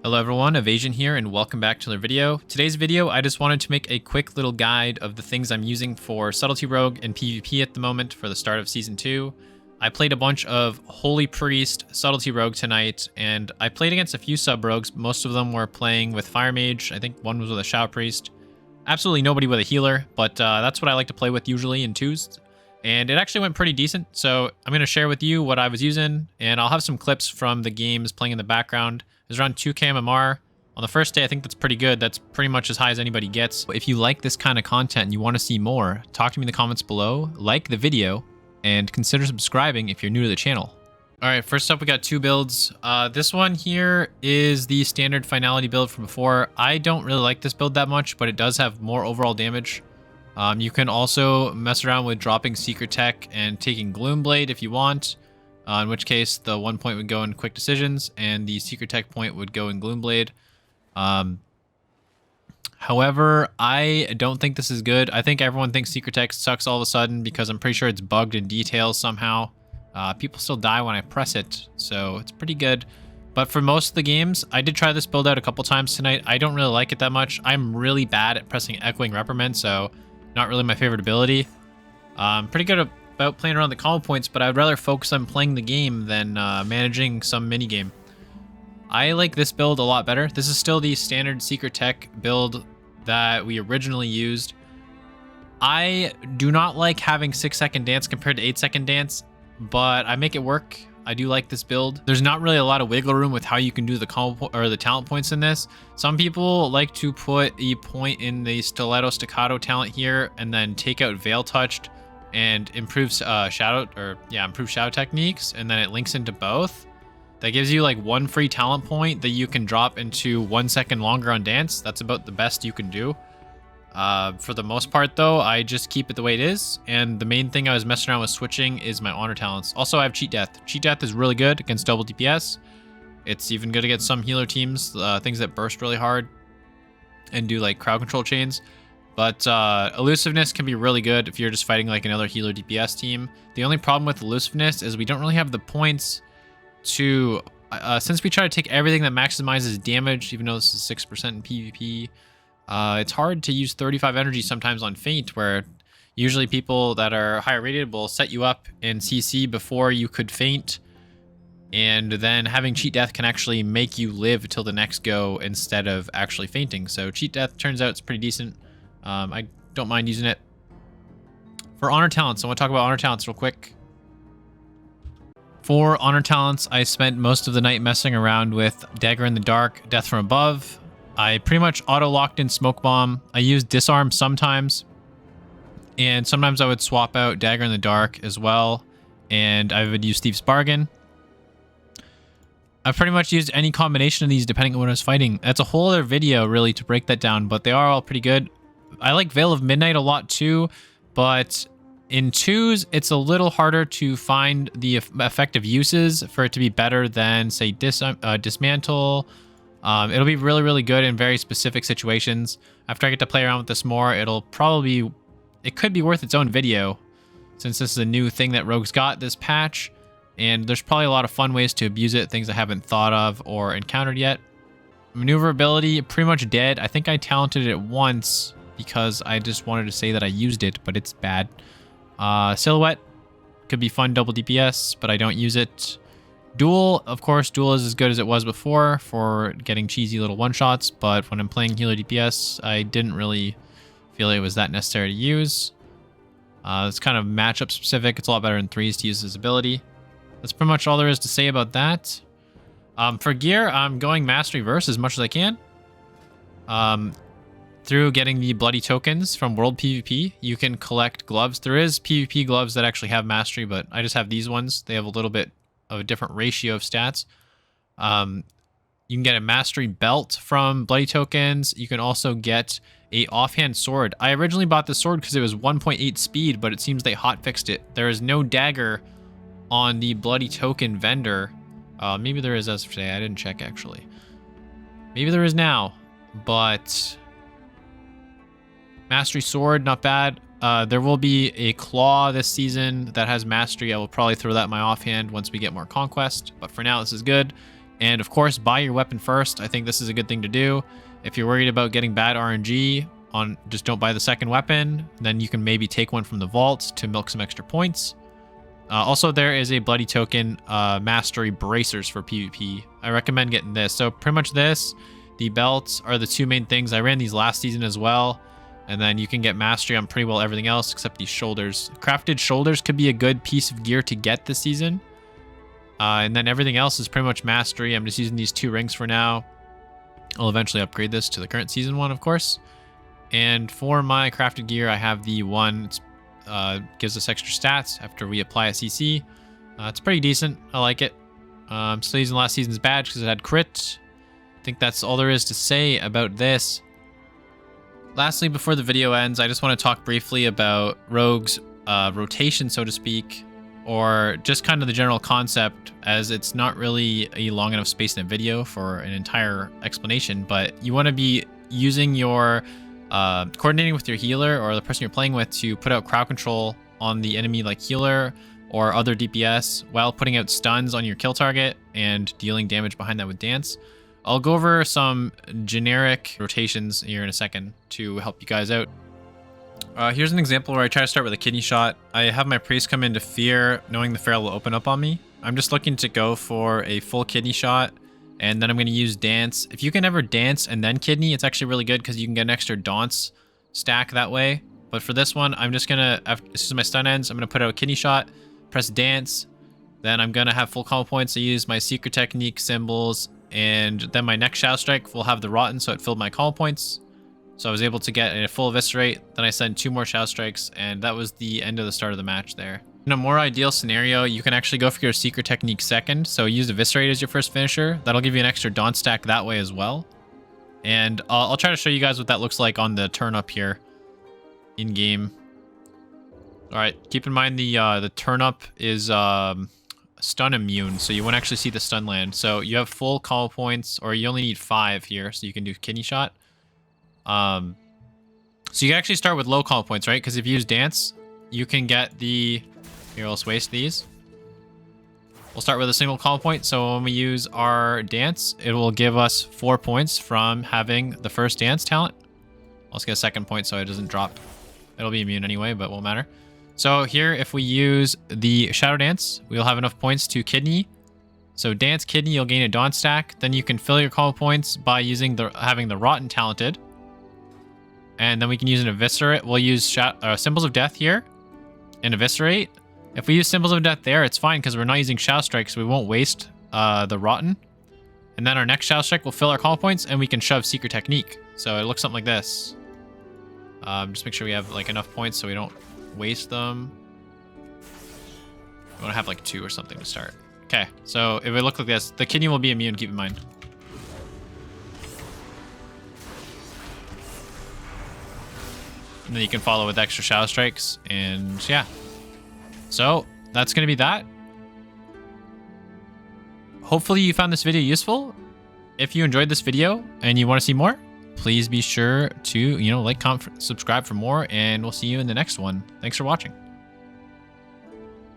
Hello everyone, Evasion here and welcome back to another video. Today's video, I just wanted to make a quick little guide of the things I'm using for Subtlety Rogue and PvP at the moment for the start of Season 2. I played a bunch of Holy Priest Subtlety Rogue tonight, and I played against a few sub-rogues. Most of them were playing with Fire Mage. I think one was with a Shadow Priest. Absolutely nobody with a healer, but that's what I like to play with usually in twos. And it actually went pretty decent, so I'm going to share with you what I was using, and I'll have some clips from the games playing in the background. There's around 2k MMR. On the first day, I think that's pretty good. That's pretty much as high as anybody gets. If you like this kind of content and you want to see more, talk to me in the comments below, like the video, and consider subscribing if you're new to the channel. All right, first up, we got two builds. This one here is the standard Finality build from before. I don't really like this build that much, but it does have more overall damage. You can also mess around with dropping Secret Tech and taking Gloomblade if you want. In which case, the 1 point would go in Quick Decisions, and the Secret Tech point would go in Gloomblade. However, I don't think this is good. I think everyone thinks Secret Tech sucks all of a sudden because I'm pretty sure it's bugged in details somehow. People still die when I press it, so it's pretty good. But for most of the games, I did try this build out a couple times tonight. I don't really like it that much. I'm really bad at pressing Echoing Reprimand, so not really my favorite ability. Pretty good about playing around the combo points, but I'd rather focus on playing the game than managing some mini game. I like this build a lot better. This is still the standard Secret Tech build that we originally used. I do not like having 6-second dance compared to 8-second dance, but I make it work. I do like this build. There's not really a lot of wiggle room with how you can do the combo or the talent points in this. Some people like to put a point in the Stiletto Staccato talent here and then take out Veil Touched and improve shadow techniques, and then it links into both. That gives you like one free talent point that you can drop into 1 second longer on dance. That's about the best you can do. For the most part though, I just keep it the way it is, and the main thing I was messing around with switching is my honor talents. Also, I have Cheat Death. Cheat Death is really good against double DPS. It's even good against some healer teams, things that burst really hard and do like crowd control chains. But elusiveness can be really good if you're just fighting like another healer DPS team. The only problem with elusiveness is we don't really have the points to... since we try to take everything that maximizes damage, even though this is 6% in PvP, it's hard to use 35 energy sometimes on Feint, where usually people that are higher rated will set you up in CC before you could Feint, and then having Cheat Death can actually make you live till the next go instead of actually fainting. So Cheat Death turns out it's pretty decent. I don't mind using it. For honor talents, I want to talk about honor talents real quick. For honor talents, I spent most of the night messing around with Dagger in the Dark, Death from Above. I pretty much auto-locked in Smoke Bomb. I used Disarm sometimes, and sometimes I would swap out Dagger in the Dark as well, and I would use Thief's Bargain. I've pretty much used any combination of these depending on what I was fighting. That's a whole other video really to break that down, but they are all pretty good. I like Veil of Midnight a lot too, but in twos, it's a little harder to find the effective uses for it to be better than, say, Dismantle. It'll be really, really good in very specific situations. After I get to play around with this more, it could be worth its own video, since this is a new thing that Rogue's got this patch, and there's probably a lot of fun ways to abuse it, things I haven't thought of or encountered yet. Maneuverability, pretty much dead. I think I talented it once because I just wanted to say that I used it, but it's bad. Silhouette could be fun double DPS, but I don't use it. Duel, of course, Duel is as good as it was before for getting cheesy little one-shots, but when I'm playing healer DPS, I didn't really feel it was that necessary to use. It's kind of matchup specific. It's a lot better in threes to use this ability. That's pretty much all there is to say about that. For gear, I'm going Mastery Verse as much as I can. Through getting the bloody tokens from World PvP, you can collect gloves. There is PvP gloves that actually have Mastery, but I just have these ones. They have a little bit of a different ratio of stats. You can get a Mastery belt from bloody tokens. You can also get a offhand sword. I originally bought the sword because it was 1.8 speed, but it seems they hotfixed it. There is no dagger on the bloody token vendor. Maybe there is as of today. I didn't check actually. Maybe there is now, but Mastery sword, not bad. There will be a claw this season that has Mastery. I will probably throw that in my offhand once we get more conquest, but for now this is good. And of course, buy your weapon first. I think this is a good thing to do. If you're worried about getting bad RNG, just don't buy the second weapon. Then you can maybe take one from the vault to milk some extra points. Also, there is a bloody token mastery bracers for PvP. I recommend getting this. So pretty much this, the belts are the two main things. I ran these last season as well. And then you can get mastery on pretty well everything else except these shoulders. Crafted shoulders could be a good piece of gear to get this season. And then everything else is pretty much mastery. I'm just using these 2 rings for now. I'll eventually upgrade this to the current season one, of course. And for my crafted gear, I have the one gives us extra stats after we apply a CC. It's pretty decent. I like it. I'm still using last season's badge because it had crit. I think that's all there is to say about this. Lastly, before the video ends, I just want to talk briefly about Rogue's rotation, so to speak, or just kind of the general concept, as it's not really a long enough space in a video for an entire explanation, but you want to be using your coordinating with your healer or the person you're playing with to put out crowd control on the enemy like healer or other DPS while putting out stuns on your kill target and dealing damage behind that with dance. I'll go over some generic rotations here in a second to help you guys out. Here's an example where I try to start with a kidney shot. I have my priest come into fear, knowing the feral will open up on me. I'm just looking to go for a full kidney shot, and then I'm going to use dance. If you can ever dance and then kidney, it's actually really good because you can get an extra dance stack that way. But for this one, I'm just going to, as soon as my stun ends, I'm going to put out a kidney shot, press dance, then I'm going to have full combo points. I use my secret technique symbols, and then my next shadow strike will have the rotten, so it filled my combo points. So I was able to get a full eviscerate, then I sent 2 more shadow strikes, and that was the end of the start of the match there. In a more ideal scenario, you can actually go for your secret technique second, so use eviscerate as your first finisher. That'll give you an extra daunt stack that way as well. And I'll try to show you guys what that looks like on the turn up here in game. All right, keep in mind the turn up is stun immune, so you won't actually see the stun land. So you have full combo points, or you only need 5 here, so you can do kidney shot. So you can actually start with low combo points, right? Because if you use dance, you can get the... Here, let's waste these. We'll start with a single combo point. So when we use our dance, it will give us 4 points from having the first dance talent. Let's get a second point so it doesn't drop. It'll be immune anyway, but won't matter. So here, if we use the shadow dance, we'll have enough points to kidney. So dance, kidney, you'll gain a daunt stack. Then you can fill your combo points by using having the rotten talented. And then we can use an eviscerate. We'll use symbols of death here and eviscerate. If we use symbols of death there, it's fine because we're not using shadow strike, so we won't waste the rotten. And then our next shadow strike will fill our combo points, and we can shove secret technique. So it looks something like this. Just make sure we have like enough points so we don't waste them. We want to have like 2 or something to start. Okay, so if it looks like this, the kidney will be immune, keep in mind. And then you can follow with extra shadow strikes, and yeah. So that's going to be that. Hopefully you found this video useful. If you enjoyed this video and you want to see more, please be sure to, like, comment, subscribe for more, and we'll see you in the next one. Thanks for watching.